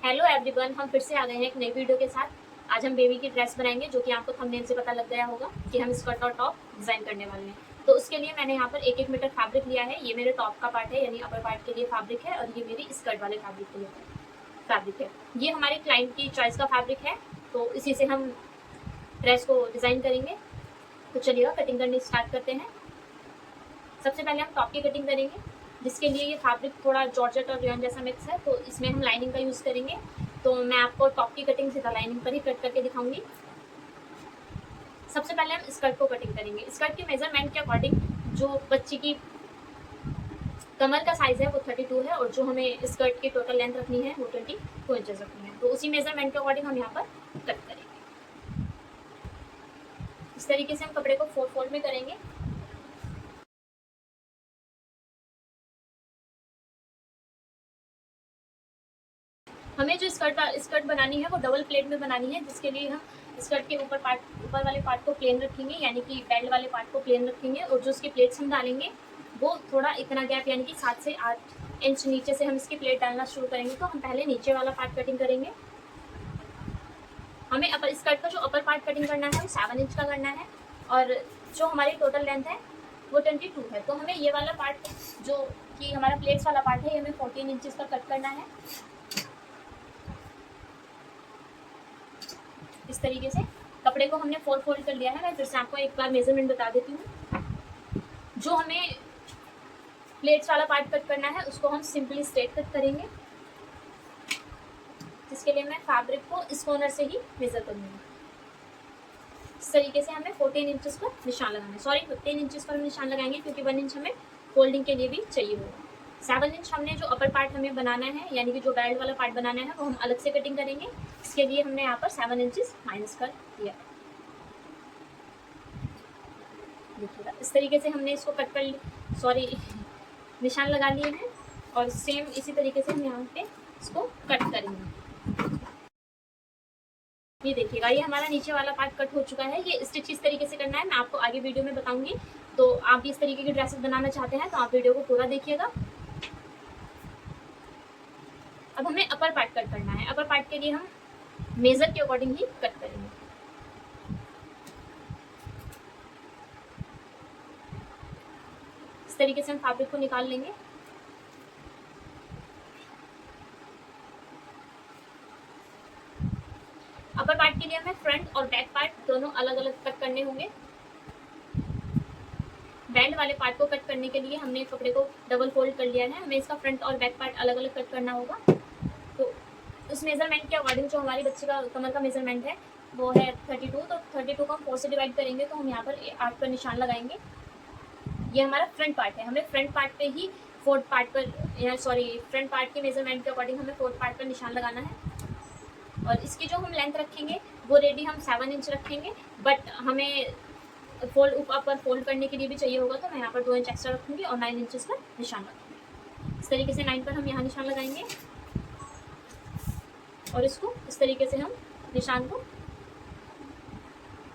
Hello everyone, हम फिर से आ गए हैं एक नई वीडियो के साथ। आज हम बेबी की ड्रेस बनाएंगे, जो कि आपको थंबनेल से पता लग गया होगा कि हम स्कर्ट और टॉप डिज़ाइन करने वाले हैं। तो उसके लिए मैंने यहाँ पर 1-1 मीटर फैब्रिक लिया है। ये मेरे टॉप का पार्ट है, यानी अपर पार्ट के लिए फैब्रिक है, और ये मेरी स्कर्ट वाले फैब्रिक के लिए फैब्रिक है। ये हमारे क्लाइंट की चॉइस का फैब्रिक है, तो इसी से हम ड्रेस को डिज़ाइन करेंगे। तो चलिएगा कटिंग करनी स्टार्ट करते हैं। सबसे पहले हम टॉप की कटिंग करेंगे, जिसके लिए ये फैब्रिक थोड़ा जॉर्जेट और रेयन जैसा मिक्स है, तो इसमें हम लाइनिंग का यूज़ करेंगे। तो मैं आपको टॉप की कटिंग सीधा लाइनिंग पर ही कट करके दिखाऊंगी। सबसे पहले हम स्कर्ट को कटिंग करेंगे। स्कर्ट के मेजरमेंट के अकॉर्डिंग जो बच्ची की कमर का साइज है वो 32 है, और जो हमें स्कर्ट की टोटल लेंथ रखनी है वो 22 इंचेस रखनी है। तो उसी मेजरमेंट के अकॉर्डिंग हम यहाँ पर कट करेंगे। इस तरीके से हम कपड़े को 4 फोल्ड में करेंगे। हमें जो स्कर्ट बनानी है वो डबल प्लेट में बनानी है, जिसके लिए हम स्कर्ट के ऊपर वाले पार्ट को प्लेन रखेंगे, यानी कि बेल्ट वाले पार्ट को प्लेन रखेंगे, और जो उसकी प्लेट्स हम डालेंगे वो थोड़ा इतना गैप, यानी कि 7 से 8 इंच नीचे से हम इसकी प्लेट डालना शुरू करेंगे। तो हम पहले नीचे वाला पार्ट कटिंग करेंगे। हमें अपर स्कर्ट का जो अपर पार्ट कटिंग करना है वो 7 इंच का करना है, और जो हमारी टोटल लेंथ है वो 22 है। तो हमें ये वाला पार्ट जो कि हमारा प्लेट्स वाला पार्ट है, ये हमें 14 इंचेस का कट करना है। इस तरीके से कपड़े को हमने 4 फोल्ड कर लिया है। मैं फिर से आपको एक बार मेजरमेंट बता देती हूँ। जो हमें प्लेट्स वाला पार्ट कट करना है उसको हम सिंपली स्ट्रेट कट करेंगे, जिसके लिए मैं फैब्रिक को इस कॉर्नर से ही मेजर करूँगी। इस तरीके से हमें 14 इंचेस पर निशान लगाना है। सॉरी, 15 इंचेस पर हम निशान लगाएंगे, क्योंकि 1 इंच हमें फोल्डिंग के लिए भी चाहिए होगा। 7 इंच हमने जो अपर पार्ट हमें बनाना है, यानी कि जो बेल्ट वाला पार्ट बनाना है, वो हम अलग से कटिंग करेंगे। इसके लिए हमने यहाँ पर 7 इंचेस माइनस कर दिया। देखिएगा, इस तरीके से हमने इसको कट कर निशान लगा लिए हैं, और सेम इसी तरीके से हम यहाँ पे इसको कट करेंगे। ये देखिएगा, ये हमारा नीचे वाला पार्ट कट हो चुका है। ये स्टिच इस तरीके से करना है, मैं आपको आगे वीडियो में बताऊंगी। तो आप भी इस तरीके की ड्रेसेस बनाना चाहते हैं तो आप वीडियो को पूरा देखिएगा। अब हमें अपर पार्ट कट करना है। अपर पार्ट के लिए हम मेजर के अकॉर्डिंग ही कट करेंगे। इस तरीके से हम फैब्रिक को निकाल लेंगे। अपर पार्ट के लिए हमें फ्रंट और बैक पार्ट दोनों अलग अलग कट करने होंगे। बैंड वाले पार्ट को कट करने के लिए हमने कपड़े को डबल फोल्ड कर लिया है। हमें इसका फ्रंट और बैक पार्ट अलग अलग कट करना होगा। तो उस मेजरमेंट के अकॉर्डिंग जो हमारी बच्चे का कमर का मेजरमेंट है वो है 32, तो 32 को हम 4 से डिवाइड करेंगे, तो हम यहाँ पर 8 पर निशान लगाएंगे। ये हमारा फ्रंट पार्ट है। हमें फ्रंट पार्ट पे ही फ्रंट पार्ट के मेजरमेंट के अकॉर्डिंग हमें फोर्थ पार्ट पर निशान लगाना है। और इसकी जो हम लेंथ रखेंगे वो रेडी हम 7 इंच रखेंगे, बट हमें ऊपर फोल्ड करने के लिए भी चाहिए होगा, तो मैं यहाँ पर 2 इंच एक्स्ट्रा रखूँगी और 9 इंचेस का निशान लगाऊंगी। इस तरीके से 9 पर हम यहाँ निशान लगाएंगे, और इसको इस तरीके से हम निशान को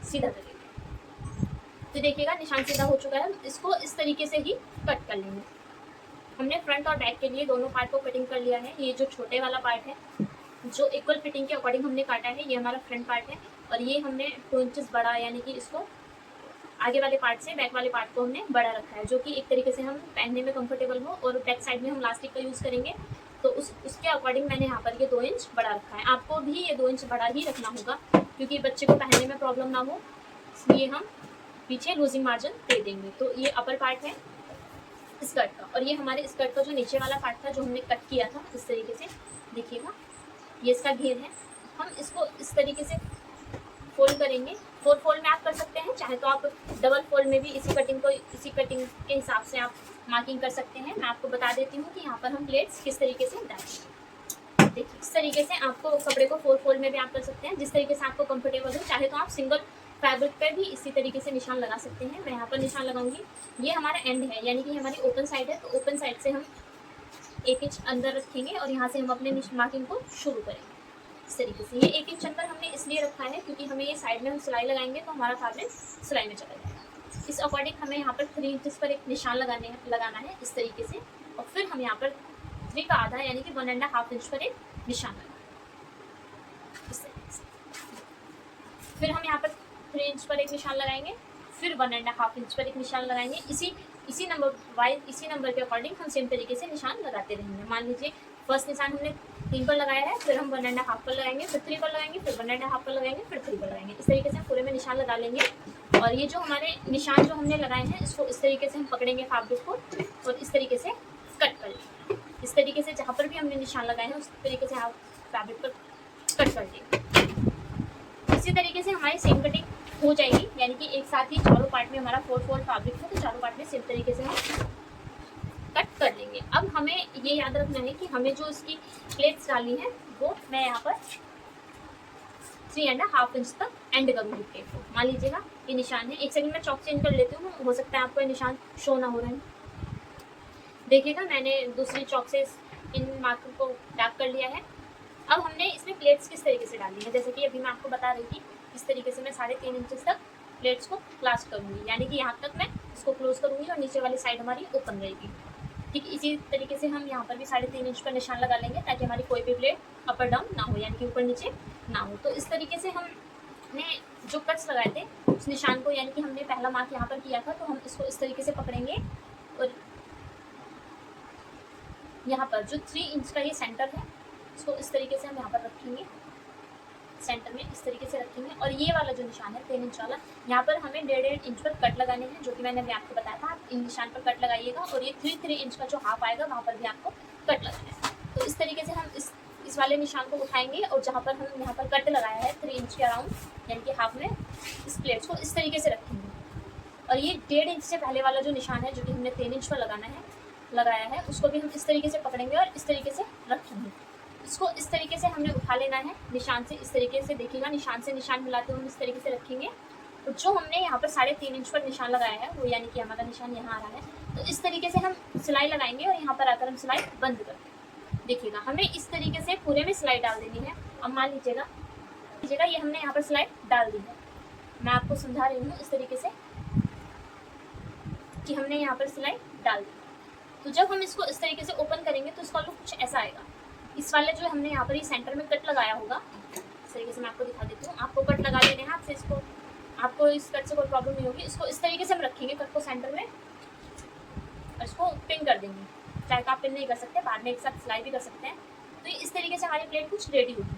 सीधा करेंगे। तो देखिएगा, निशान सीधा हो चुका है। इसको इस तरीके से ही कट कर लेंगे। हमने फ्रंट और बैक के लिए दोनों पार्ट को कटिंग कर लिया है। ये जो छोटे वाला पार्ट है, जो इक्वल फिटिंग के अकॉर्डिंग हमने काटा है, ये हमारा फ्रंट पार्ट है, और ये हमने 2 इंचेस बड़ा, यानी कि इसको आगे वाले पार्ट से बैक वाले पार्ट को हमने बड़ा रखा है, जो कि एक तरीके से हम पहनने में कंफर्टेबल हो। और बैक साइड में हम इलास्टिक का यूज़ करेंगे, तो उसके अकॉर्डिंग मैंने यहाँ पर ये 2 इंच बड़ा रखा है। आपको भी ये 2 इंच बड़ा ही रखना होगा, क्योंकि बच्चे को पहनने में प्रॉब्लम ना हो, इसलिए हम पीछे लूजिंग मार्जिन दे देंगे। तो ये अपर पार्ट है स्कर्ट का, और ये हमारे स्कर्ट का जो नीचे वाला पार्ट था जो हमने कट किया था, इस तरीके से देखिएगा, ये इसका घेर है। हम इसको इस तरीके से फोल्ड करेंगे। 4 फोल्ड में आप कर सकते हैं, चाहे तो आप डबल फोल्ड में भी इसी कटिंग के हिसाब से आप मार्किंग कर सकते हैं। मैं आपको बता देती हूँ कि यहाँ पर हम प्लेट्स किस तरीके से डालेंगे। देखिए, इस तरीके से आपको कपड़े को 4 फोल्ड में भी आप कर सकते हैं, जिस तरीके से आपको कंफर्टेबल हो। चाहे तो आप सिंगल फैब्रिक पे भी इसी तरीके से निशान लगा सकते हैं। मैं यहाँ पर निशान लगाऊंगी। ये हमारा एंड है, यानी कि हमारी ओपन साइड है, तो ओपन साइड से हम 1 इंच अंदर रखेंगे, और यहाँ से हम अपने मार्किंग को शुरू करेंगे। इस तरीके से ये 1 इंच अंदर हमने इसलिए रखा है क्योंकि हमें ये साइड में हम सिलाई लगाएंगे तो हमारा फैब्रिक सिलाई में चला जाएगा। इस अकॉर्डिंग हमें यहाँ पर 3 इंचेस पर एक निशान लगाना है इस तरीके से, और फिर हम यहाँ पर 3 का आधा, यानी कि 1.5 इंच पर एक निशान लगाएंगे। फिर हम यहाँ पर 3 इंच पर एक निशान लगाएंगे, फिर 1.5 इंच पर एक निशान लगाएंगे। इसी नंबर वाइज, इसी नंबर के अकॉर्डिंग हम सेम तरीके से निशान लगाते रहेंगे। मान लीजिए फर्स्ट निशान हमने 3 पर लगाया है, फिर हम 1.5 पर लगाएंगे, फिर 3 पर लगाएंगे, फिर 1.5 पर लगाएंगे, फिर 3 पर लगाएंगे। इस तरीके से हम पूरे में निशान लगा लेंगे। और ये जो हमारे निशान जो हमने लगाए हैं, इसको इस तरीके से हम पकड़ेंगे फैब्रिक को और इस तरीके से कट कर लेंगे। इस तरीके से जहाँ पर भी हमने निशान लगाए हैं उस तरीके से आप फैब्रिक पर कट कर लेंगे। इसी तरीके से हमारी सेम कटिंग हो जाएगी, यानी कि एक साथ ही चारों पार्ट में हमारा 4 फैब्रिक है, तो चारों पार्ट में सेम तरीके से हम कट कर लेंगे। अब हमें ये याद रखना है कि हमें जो इसकी प्लेट्स डालनी है वो मैं यहाँ पर 3.5 इंच तक एंड करूँगी प्लेट को। मान लीजिएगा ये निशान है, एक सेकंड में चौक चेंज कर लेती हूँ, हो सकता है आपको ये निशान शो ना हो रहे हैं। देखिएगा मैंने दूसरी चौक से इन मार्कर को डार्क कर लिया है। अब हमने इसमें प्लेट्स किस तरीके से डालनी है, जैसे कि अभी मैं आपको बता रही थी, इस तरीके से मैं 3.5 इंच तक प्लेट्स को क्लास करूँगी, यानी कि यहाँ तक मैं इसको क्लोज करूँगी और नीचे वाली साइड हमारी ओपन रहेगी। ठीक इसी तरीके से हम यहाँ पर भी 3.5 इंच पर निशान लगा लेंगे, ताकि हमारी कोई भी प्लेट अपर डाउन ना हो, यानी कि ऊपर नीचे ना हो। तो इस तरीके से हमने जो कट्स लगाए थे उस निशान को, यानी कि हमने पहला मार्क यहाँ पर किया था, तो हम इसको इस तरीके से पकड़ेंगे और यहाँ पर जो 3 इंच का ये सेंटर है इसको इस तरीके से हम यहाँ पर रखेंगे, सेंटर में इस तरीके से रखेंगे। और ये वाला जो निशान है 3 इंच वाला, यहाँ पर हमें 1.5 इंच पर कट लगाने हैं, जो कि मैंने अभी आपको बताया था। आप इन निशान पर कट लगाइएगा और ये 3 इंच का जो हाफ आएगा वहाँ पर भी आपको कट लगाना है। तो इस तरीके से हम इस वाले निशान को उठाएंगे और जहाँ पर हम यहाँ पर कट लगाया है 3 इंच के अराउंड, यानी कि हाफ में, इस प्लेट्स को इस तरीके से रखेंगे। और ये 1.5 इंच से पहले वाला जो निशान है, जो कि हमने 3 इंच पर लगाया है, उसको भी हम इस तरीके से पकड़ेंगे और इस तरीके से रखेंगे। इसको इस तरीके से हमने उठा लेना है निशान से, इस तरीके से देखिएगा, निशान से निशान मिलाते हुए हम इस तरीके से रखेंगे। तो जो हमने यहाँ पर 3.5 इंच पर निशान लगाया है वो, यानी कि हमारा निशान यहाँ आ रहा है, तो इस तरीके से हम सिलाई लगाएंगे और यहाँ पर आकर हम सिलाई बंद कर देंगे। देखिएगा हमें इस तरीके से पूरे में सिलाई डाल देनी है। अब मान लीजिएगा ये हमने यहाँ पर सिलाई डाल दी है, मैं आपको समझा रही हूँ इस तरीके से कि हमने यहाँ पर सिलाई डाल दी। तो जब हम इसको इस तरीके से ओपन करेंगे तो इसका लुक कुछ ऐसा आएगा। इस वाले जो हमने यहाँ पर ही सेंटर में कट लगाया होगा, इस तरीके से मैं आपको दिखा देती हूँ। आपको कट लगा लेने हैं हाथ से, इसको आपको इस कट से कोई प्रॉब्लम नहीं होगी। इसको इस तरीके से हम रखेंगे कट को सेंटर में और इसको पिन कर देंगे। चाहे तो आप पिन नहीं कर सकते, बाद में एक साथ सिलाई भी कर सकते हैं। तो इस तरीके से हमारी प्लेट कुछ रेडी होगी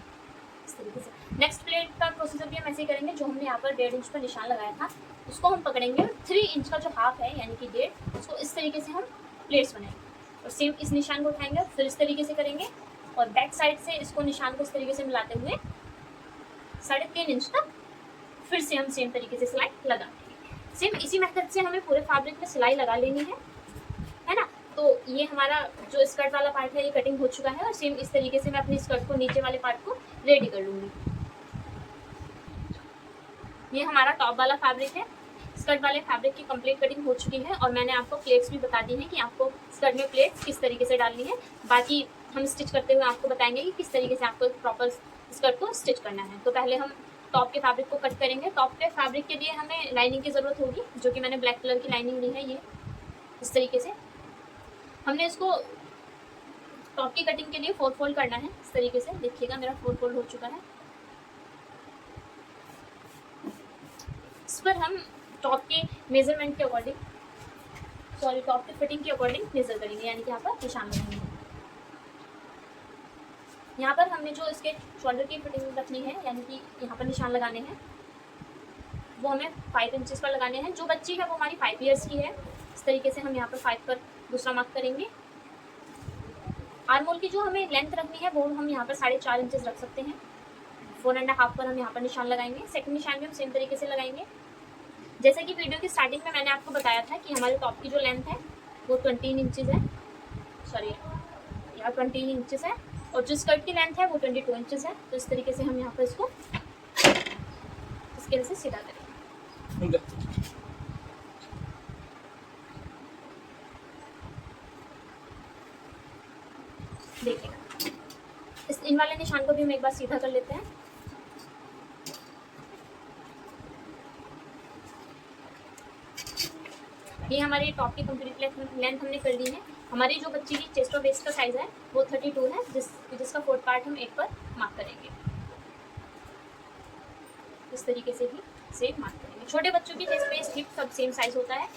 इस तरीके से। नेक्स्ट प्लेट का प्रोसीजर भी हम ऐसे ही करेंगे। जो हमने यहाँ पर 1.5 इंच पर निशान लगाया था उसको हम पकड़ेंगे और 3 इंच का जो हाफ है, यानी कि 1.5, उसको इस तरीके से हम प्लेट्स बनाएंगे और सेम इस निशान को उठाएंगे और फिर इस तरीके से करेंगे और बैक साइड से इसको निशान को इस तरीके से मिलाते हुए 3.5 इंच तक फिर से हम सेम तरीके से सिलाई लगा देंगे। सेम इसी मेथड से हमें पूरे फैब्रिक में सिलाई लगा लेनी है ना। तो ये हमारा जो स्कर्ट वाला पार्ट है ये कटिंग हो चुका है और सेम इस तरीके से मैं अपनी स्कर्ट को, नीचे वाले पार्ट को रेडी कर लूँगी। ये हमारा टॉप वाला फैब्रिक है। स्कर्ट वाले फैब्रिक की कंप्लीट कटिंग हो चुकी है और मैंने आपको प्लेट्स भी बता दी हैं कि आपको स्कर्ट में प्लेट्स किस तरीके से डालनी है। बाकी हम स्टिच करते हुए आपको बताएंगे कि किस तरीके से आपको प्रॉपर स्कर्ट को स्टिच करना है। तो पहले हम टॉप के फैब्रिक को कट करेंगे। टॉप के फैब्रिक के लिए हमें लाइनिंग की ज़रूरत होगी, जो कि मैंने ब्लैक कलर की लाइनिंग ली है। ये इस तरीके से हमने इसको टॉप की कटिंग के लिए 4 फोल्ड करना है। इस तरीके से देखिएगा मेरा 4 फोल्ड हो चुका है। इस पर हम टॉप के मेजरमेंट के अकॉर्डिंग, टॉप की फिटिंग के अकॉर्डिंग मेजर करेंगे, यानी कि यहाँ पर निशान लगाएंगे। यहाँ पर हमने जो इसके शोल्डर की फिटिंग रखनी है, यानी कि यहाँ पर निशान लगाने हैं, वो हमें 5 इंचेस पर लगाने हैं। जो बच्ची है वो हमारी 5 ईयर्स की है। इस तरीके से हम यहाँ पर 5 पर दूसरा मार्क करेंगे। आर्म होल की जो हमें लेंथ रखनी है वो हम यहाँ पर 4.5 इंचेस रख सकते हैं। 4.5 पर हम यहाँ पर निशान लगाएंगे। सेकंड निशान भी हम सेम तरीके से लगाएंगे। जैसे कि वीडियो की स्टार्टिंग में मैंने आपको बताया था कि हमारे टॉप की जो लेंथ है वो 20 इंचेस है, यहाँ 20 इंचेस है और जो स्कर्ट की लेंथ है वो 22 इंचेस है। तो इस तरीके से हम यहाँ पर इसको स्केल से सीधा करेंगे। देखिएगा इन वाले निशान को भी हम एक बार सीधा कर लेते हैं। ये हमारी टॉप की कंप्लीट लेंथ हमने कर ली है। हमारी जो बच्ची की चेस्ट और वेस्ट का साइज है वो 32 है, जिसका 4th पार्ट हम 8 पर मार्क करेंगे। इस तरीके से ही इसे मार्क करेंगे। छोटे बच्चों की चेस्ट वेस्ट हिप सब सेम साइज होता है,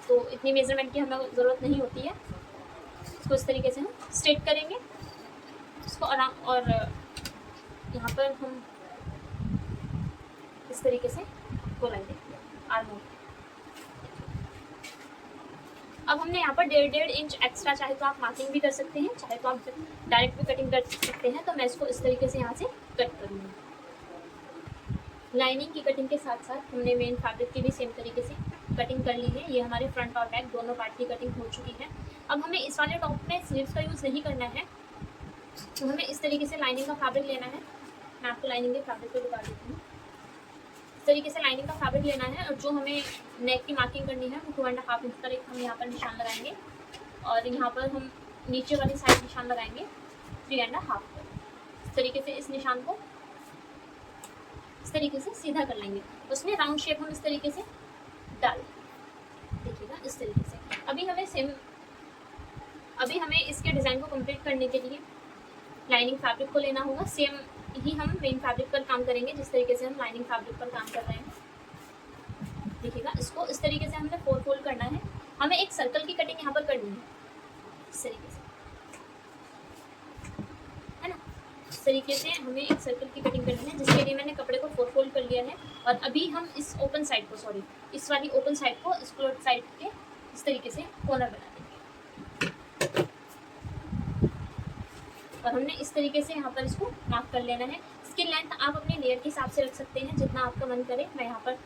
तो इतनी मेजरमेंट की हमें ज़रूरत नहीं होती है। इसको इस तरीके से हम स्ट्रेट करेंगे इसको आराम, और यहाँ पर हम इस तरीके से गोलाई देंगे आर्म। अब हमने यहाँ पर 1.5 इंच एक्स्ट्रा, चाहे तो आप मार्किंग भी कर सकते हैं, चाहे तो आप डायरेक्ट भी कटिंग कर सकते हैं। तो मैं इसको इस तरीके से यहाँ से कट करूँगी। लाइनिंग की कटिंग के साथ साथ हमने मेन फैब्रिक की भी सेम तरीके से कटिंग कर ली है। ये हमारे फ्रंट और बैक दोनों पार्ट की कटिंग हो चुकी है। अब हमें इस वाले टॉप में स्लीव्स का यूज़ नहीं करना है, तो हमें इस तरीके से लाइनिंग का फैब्रिक लेना है। मैं आपको लाइनिंग के फैब्रिक को बता देती हूँ। इस तरीके से लाइनिंग का फैब्रिक लेना है, और जो हमें नेक की मार्किंग करनी है वो 2.5 इंच पर एक हम यहाँ पर निशान लगाएंगे, और यहाँ पर हम नीचे वाली साइड निशान लगाएंगे 3.5 पर। इस तरीके से इस निशान को इस तरीके से सीधा कर लेंगे, उसमें राउंड शेप हम इस तरीके से डाल, देखिएगा इस तरीके से। अभी हमें इसके डिज़ाइन को कंप्लीट करने के लिए लाइनिंग फैब्रिक को लेना होगा। सेम ही हम मेन फैब्रिक पर काम करेंगे जिस तरीके से हम लाइनिंग फैब्रिक पर काम कर रहे हैं। देखिएगा इसको इस तरीके से हमने 4 फोल्ड करना है। हमें एक सर्कल की कटिंग यहाँ पर करनी है, इस तरीके से, है ना। इस तरीके से हमें एक सर्कल की कटिंग करनी है, जिसके लिए मैंने कपड़े को 4 फोल्ड कर लिया है। और अभी हम इस ओपन साइड को, इस वाली ओपन साइड को इस क्लोज साइड के इस तरीके से कॉर्नर बना देंगे, और हमने इस तरीके से यहाँ पर इसको मार्क कर लेना है। इसकी लेंथ आप अपने लेयर के हिसाब से रख सकते हैं, जितना आपका मन करे। मैं यहाँ पर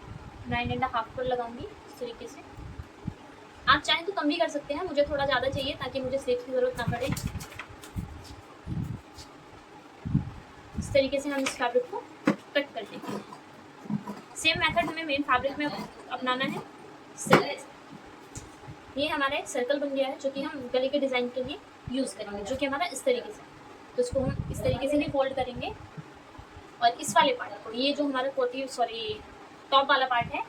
9.5 पर लगाऊंगी इस तरीके से। आप चाहें तो कम भी कर सकते हैं, मुझे थोड़ा ज़्यादा चाहिए ताकि मुझे स्लीव्स की ज़रूरत ना पड़े। इस तरीके से हम इस फैब्रिक को कट कर देंगे। सेम मेथड हमें मेन फैब्रिक में अपनाना है। ये हमारा एक सर्कल बन गया है, जो कि हम गले के डिज़ाइन के लिए यूज़ करेंगे, जो कि हमारा इस तरीके से। तो इसको हम इस तरीके से ही फोल्ड करेंगे, और इस वाले पार्ट को, ये जो हमारा टॉप वाला पार्ट है,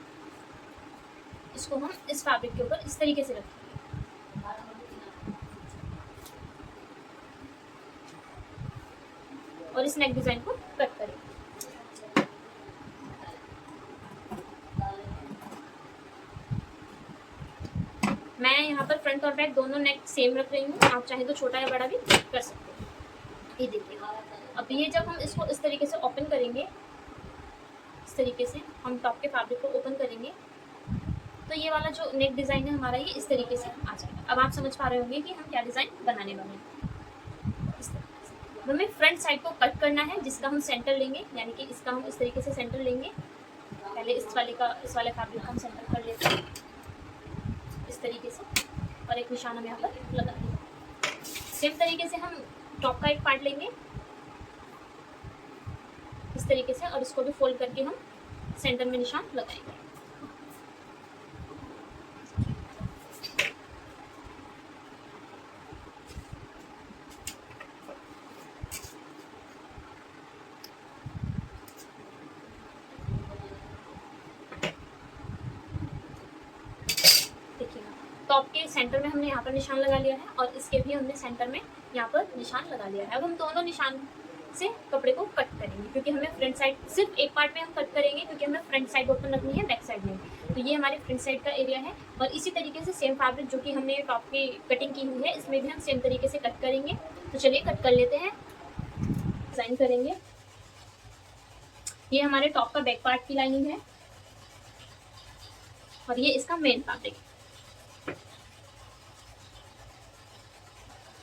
इसको हम इस फैब्रिक के ऊपर इस तरीके से रखेंगे, और इस नेक डिज़ाइन को कट करेंगे। मैं यहाँ पर फ्रंट और बैक दोनों नेक सेम रख रही हूँ, आप चाहे तो छोटा या बड़ा भी कर सकते हैं। ये देखिएगा, अब ये जब हम इसको इस तरीके से ओपन करेंगे, इस तरीके से हम टॉप के फैब्रिक को ओपन करेंगे, तो ये वाला जो नेक डिज़ाइन है हमारा, ये इस तरीके से आ जाएगा। अब आप समझ पा रहे होंगे कि हम क्या डिज़ाइन बनाने वाले हैं। इस तरीके से हमें फ्रंट साइड को कट करना है, जिसका हम सेंटर लेंगे, यानी कि इसका हम इस तरीके से सेंटर लेंगे। पहले इस वाले फैब्रिक का हम सेंटर कर लेते हैं इस तरीके से, और एक निशान हम यहाँ पर लगा देंगे। सेम तरीके से हम टॉप का एक पार्ट लेंगे इस तरीके से, और इसको भी फोल्ड करके हम सेंटर में निशान लगाएंगे। टॉप के सेंटर में हमने यहाँ पर निशान लगा लिया है, और इसके भी हमने सेंटर में यहाँ पर निशान लगा लिया है। अब हम दोनों निशान से कपड़े को कट करेंगे, क्योंकि हमें फ्रंट साइड सिर्फ एक पार्ट में हम कट करेंगे, क्योंकि हमें फ्रंट साइड ओपन रखनी है, बैक साइड में। तो ये हमारे फ्रंट साइड का एरिया है, और इसी तरीके से सेम फैब्रिक जो कि हमने टॉप की कटिंग की हुई है, इसमें भी हम सेम तरीके से कट करेंगे। तो चलिए कट कर लेते हैं, डिज़ाइन करेंगे। ये हमारे टॉप का बैक पार्ट की लाइनिंग है, और ये इसका मेन फैब्रिक।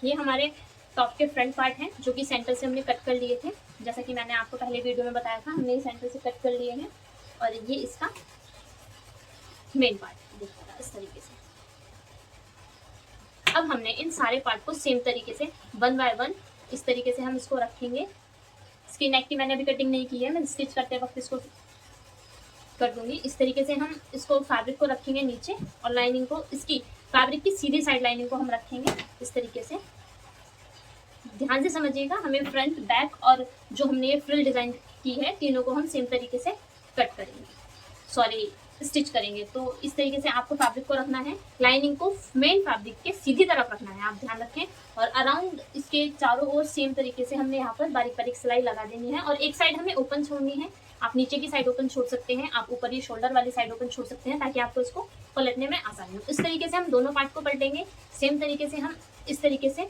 ये हमारे टॉप के फ्रंट पार्ट हैं, जो कि सेंटर से हमने कट कर लिए थे। जैसा कि मैंने आपको पहले वीडियो में बताया था, हमने सेंटर से कट कर लिए हैं, और ये इसका मेन पार्ट देखिएगा इस तरीके से। अब हमने इन सारे पार्ट को सेम तरीके से 1 बाय 1 इस तरीके से हम इसको रखेंगे। इसकी नेक की मैंने अभी कटिंग नहीं की है, मैं स्टिच करते वक्त इसको कर दूंगी। इस तरीके से हम इसको फैब्रिक को रखेंगे नीचे, और लाइनिंग को, इसकी फैब्रिक की सीधी साइड लाइनिंग को हम रखेंगे इस तरीके से। ध्यान से समझिएगा, हमें फ्रंट, बैक और जो हमने ये फ्रिल डिज़ाइन की है, तीनों को हम सेम तरीके से कट करेंगे। स्टिच करेंगे। तो इस तरीके से आपको फैब्रिक को रखना है, लाइनिंग को मेन फैब्रिक के सीधी तरफ रखना है, आप ध्यान रखें। और अराउंड इसके चारों ओर सेम तरीके से हमने यहाँ पर बारीक बारीक सिलाई लगा देनी है। और एक साइड हमें ओपन छोड़नी है, आप नीचे की साइड ओपन छोड़ सकते हैं, आप ऊपर ही शोल्डर वाली साइड ओपन छोड़ सकते हैं, ताकि आपको इसको पलटने में आसानी हो। इस तरीके से हम दोनों पार्ट को पलटेंगे। सेम तरीके से हम इस तरीके से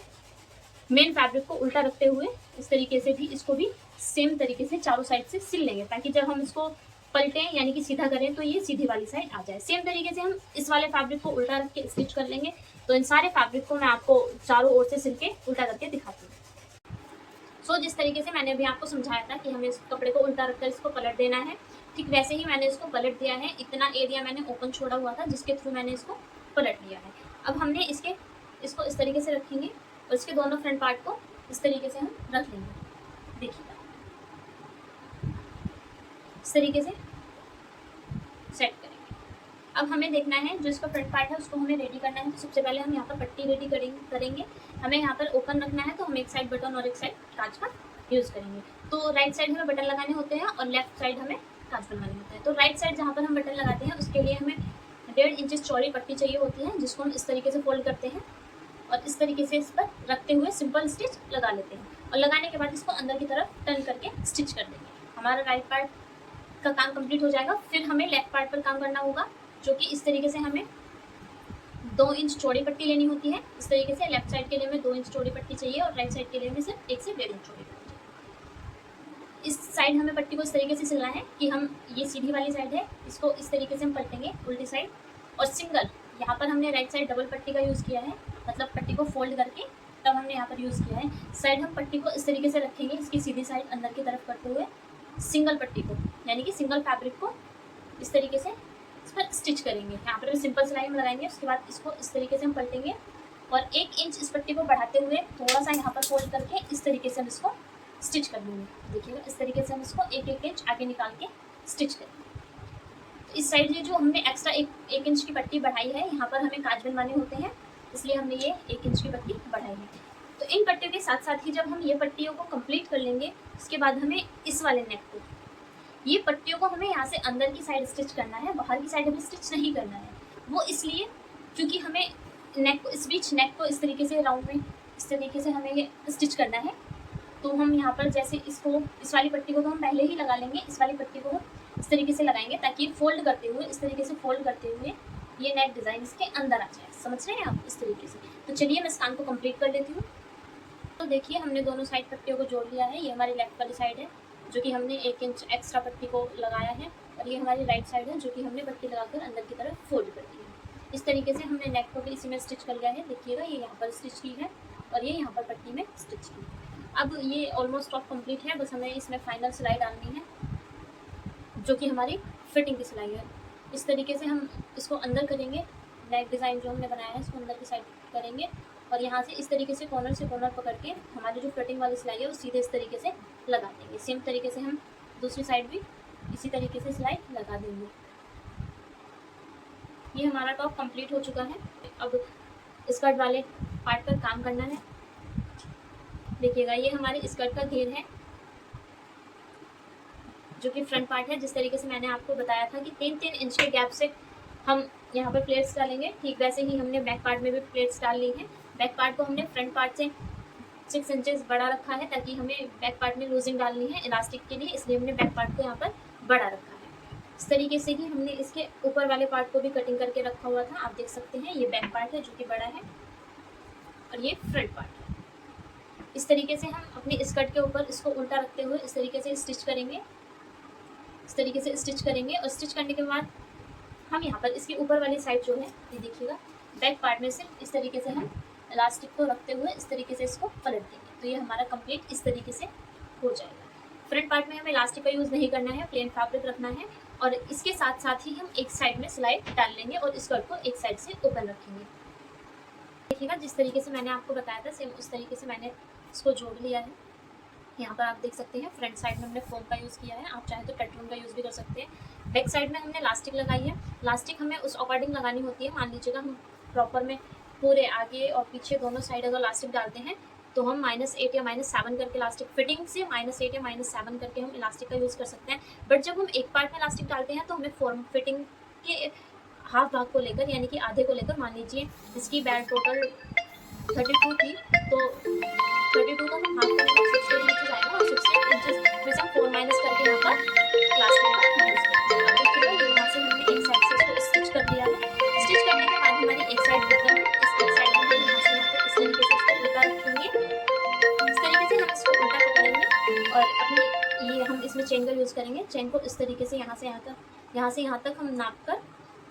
मेन फैब्रिक को उल्टा रखते हुए इस तरीके से भी इसको भी सेम तरीके से चारों साइड से सिल लेंगे, ताकि जब हम इसको पलटें यानी कि सीधा करें तो ये सीधी वाली साइड आ जाए। सेम तरीके से हम इस वाले फैब्रिक को उल्टा रख के स्टिच कर लेंगे। तो इन सारे फैब्रिक को मैं आपको चारों ओर से सिल के उल्टा करके दिखाती हूँ। सो जिस तरीके से मैंने अभी आपको समझाया था कि हमें इस कपड़े को उल्टा रखकर इसको पलट देना है, ठीक वैसे ही मैंने इसको पलट दिया है। इतना एरिया मैंने ओपन छोड़ा हुआ था जिसके थ्रू मैंने इसको पलट लिया है। अब हमने इसको इस तरीके से रखेंगे और इसके दोनों फ्रंट पार्ट को इस तरीके से हम रख लेंगे। देखिएगा इस तरीके से सेट करेंगे। अब हमें देखना है जो इसका फ्रंट पार्ट है उसको हमें रेडी करना है। तो सबसे पहले हम यहाँ पर पट्टी रेडी करेंगे। हमें यहाँ पर ओपन रखना है, तो हम एक साइड बटन और एक साइड कांच का यूज़ करेंगे। तो राइट साइड हमें बटन लगाने होते हैं और लेफ्ट साइड हमें कांच बनवाने होते हैं। तो राइट साइड जहाँ पर हम बटन लगाते हैं उसके लिए हमें 1.5 इंच चौड़ी पट्टी चाहिए होती है, जिसको हम इस तरीके से फोल्ड करते हैं और इस तरीके से इस पर रखते हुए सिंपल स्टिच लगा लेते हैं। और लगाने के बाद इसको अंदर की तरफ टर्न करके स्टिच कर देंगे। हमारा राइट पार्ट का काम कंप्लीट हो जाएगा। फिर हमें लेफ्ट पार्ट पर काम करना होगा, जो कि इस तरीके से हमें 2 इंच चौड़ी पट्टी लेनी होती है। इस तरीके से लेफ्ट साइड के लिए हमें 2 इंच चौड़ी पट्टी चाहिए और राइट साइड के लिए हमें सिर्फ 1 से 1.5 इंच चौड़ी पट्टी चाहिए। इस साइड हमें पट्टी को इस तरीके से सिलना है कि हम ये सीधी वाली साइड है, इसको इस तरीके से हम पलटेंगे उल्टी साइड। और सिंगल यहाँ पर हमने राइट साइड डबल पट्टी का यूज़ किया है, मतलब पट्टी को फोल्ड करके तब हमने यहाँ पर यूज़ किया है। साइड हम पट्टी को इस तरीके से रखेंगे, इसकी सीधी साइड अंदर की तरफ करते हुए सिंगल पट्टी को यानी कि सिंगल फैब्रिक को इस तरीके से इस पर स्टिच करेंगे। यहाँ पर भी सिंपल सिलाई हम लगाएंगे। उसके बाद इसको इस तरीके से हम पलटेंगे और 1 इंच इस पट्टी को बढ़ाते हुए थोड़ा सा यहाँ पर फोल्ड करके इस तरीके से हम इसको स्टिच कर देंगे। देखिएगा इस तरीके से हम इसको 1-1 इंच आगे निकाल के स्टिच करेंगे। तो इस साइड ये जो हमने एक्स्ट्रा 1 इंच की पट्टी बढ़ाई है, यहाँ पर हमें काज बनवाने होते हैं, इसलिए हमने ये 1 इंच की पट्टी बढ़ाई है। तो इन पट्टियों के साथ साथ ही जब हम ये पट्टियों को कंप्लीट कर लेंगे, उसके बाद हमें इस वाले नेक को, ये पट्टियों को हमें यहाँ से अंदर की साइड स्टिच करना है, बाहर की साइड हमें स्टिच नहीं करना है। वो इसलिए क्योंकि हमें नेक को इस बीच नेक को इस तरीके से राउंड में इस तरीके से हमें ये स्टिच करना है। तो हम यहाँ पर जैसे इसको इस वाली पट्टी को तो हम पहले ही लगा लेंगे, इस वाली पट्टी को इस तरीके से लगाएंगे ताकि फोल्ड करते हुए इस तरीके से फोल्ड करते हुए ये नेक डिज़ाइन इसके अंदर आ जाए। समझ रहे हैं आप इस तरीके से। तो चलिए मैं इस काम को कंप्लीट कर लेती हूँ। तो देखिए हमने दोनों साइड पट्टियों को जोड़ लिया है। ये हमारी लेफ्ट वाली साइड है जो कि हमने 1 इंच एक्स्ट्रा पट्टी को लगाया है, और ये हमारी राइट साइड है जो कि हमने पट्टी लगाकर अंदर की तरफ फोल्ड कर दी है। इस तरीके से हमने नेक को भी इसी में स्टिच कर लिया है। देखिएगा ये यहाँ पर स्टिच की है और ये यहाँ पर पट्टी में स्टिच की है। अब ये ऑलमोस्ट ऑफ कंप्लीट है, बस हमें इसमें फाइनल सिलाई डालनी है जो कि हमारी फिटिंग की सिलाई है। इस तरीके से हम इसको अंदर करेंगे, नेक डिज़ाइन जो हमने बनाया है इसको अंदर की साइड करेंगे और यहाँ से इस तरीके से कॉर्नर पकड़ के हमारी जो फिटिंग वाली सिलाई है वो सीधे इस तरीके से लगा देंगे। सेम तरीके से हम दूसरी साइड भी इसी तरीके से सिलाई लगा देंगे। ये हमारा टॉप कंप्लीट हो चुका है। अब स्कर्ट वाले पार्ट पर काम करना है। देखिएगा ये हमारे स्कर्ट का घेर है जो कि फ्रंट पार्ट है। जिस तरीके से मैंने आपको बताया था कि 3-3 इंच के गैप से हम यहाँ पर प्लेट्स डालेंगे, ठीक वैसे ही हमने बैक पार्ट में भी प्लेट्स डाल ली है। बैक पार्ट को हमने फ्रंट पार्ट से 6 इंचेस बड़ा रखा है ताकि हमें बैक पार्ट में लूजिंग डालनी है इलास्टिक के लिए, इसलिए हमने बैक पार्ट को यहाँ पर बड़ा रखा है। इस तरीके से ही हमने इसके ऊपर वाले पार्ट को भी कटिंग करके रखा हुआ था। आप देख सकते हैं ये बैक पार्ट है जो कि बड़ा है और ये फ्रंट पार्ट है। इस तरीके से हम अपने स्कर्ट के ऊपर इसको उल्टा रखते हुए इस तरीके से स्टिच करेंगे, इस तरीके से स्टिच करेंगे। और स्टिच करने के बाद हम यहाँ पर इसके ऊपर वाली साइड जो है ये देखिएगा बैक पार्ट में से इस तरीके से हम इलास्टिक को रखते हुए इस तरीके से इसको पलट देंगे। तो ये हमारा कंप्लीट इस तरीके से हो जाएगा। फ्रंट पार्ट में हमें इलास्टिक का यूज़ नहीं करना है, प्लेन फैब्रिक रखना है और इसके साथ साथ ही हम एक साइड में सिलाई डाल लेंगे और स्कर्ट को एक साइड से ओपन रखेंगे। देखिएगा जिस तरीके से मैंने आपको बताया था सेम उस तरीके से मैंने इसको जोड़ लिया है। यहाँ पर आप देख सकते हैं फ्रंट साइड में हमने फोम का यूज़ किया है, आप चाहे तो पेट्रोन का यूज़ भी कर सकते हैं। बैक साइड में हमने इलास्टिक लगाई है। इलास्टिक हमें उस अकॉर्डिंग लगानी होती है। मान लीजिएगा हम प्रॉपर में पूरे आगे और पीछे दोनों साइड अगर इलास्टिक डालते हैं तो हम -8 या -7 करके इलास्टिक फिटिंग से -8 या -7 करके हम इलास्टिक का यूज़ कर सकते हैं। बट जब हम एक पार्ट में इलास्टिक डालते हैं तो हमें फॉर्म फिटिंग के हाफ भाग को लेकर, यानी कि आधे को लेकर, मान लीजिए इसकी बैड टोटल 32 थी, तो 32 का हम हाफ करेंगे, 16 इंचेस आएगा, और 16 इंचेस में से हम 4 माइनस करके यहाँ पर प्लास्टिक का यूज़ करेंगे। अब देखिएगा ये यहाँ से हमने एक साइड से इसको स्टिच कर दिया है। स्टिच करने के बाद हमारी एक साइड बुकरम है, इस एक साइड में हम यहाँ से यहाँ तक इस तरीके से इसको उल्टा रखेंगे। इस तरीके से हम इसको उल्टा पकड़ेंगे और अपनी ये हम इसमें चेन का यूज़ करेंगे। चेन को इस तरीके से यहाँ से यहाँ तक हम नाप कर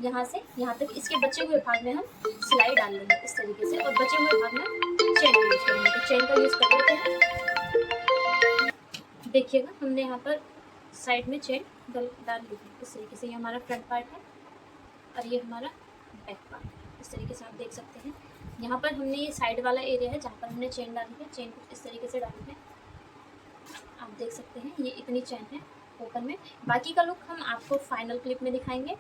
यहाँ से यहाँ तक इसके बचे हुए भाग में हम सिलाई डाल लेंगे इस तरीके से, और बचे हुए भाग में चेन का यूज़ करेंगे। तो चेन का यूज़ कर लेते हैं। देखिएगा हमने यहाँ पर साइड में चेन डाल ली है इस तरीके से। ये हमारा फ्रंट पार्ट है और ये हमारा बैक पार्ट है, इस तरीके से आप देख सकते हैं। यहाँ पर हमने ये साइड वाला एरिया है जहाँ पर हमने चेन डाली है, चेन कुछ इस तरीके से डाली है, आप देख सकते हैं। ये इतनी चेन है ओपन में। बाकी का लुक हम आपको फाइनल क्लिप में दिखाएंगे।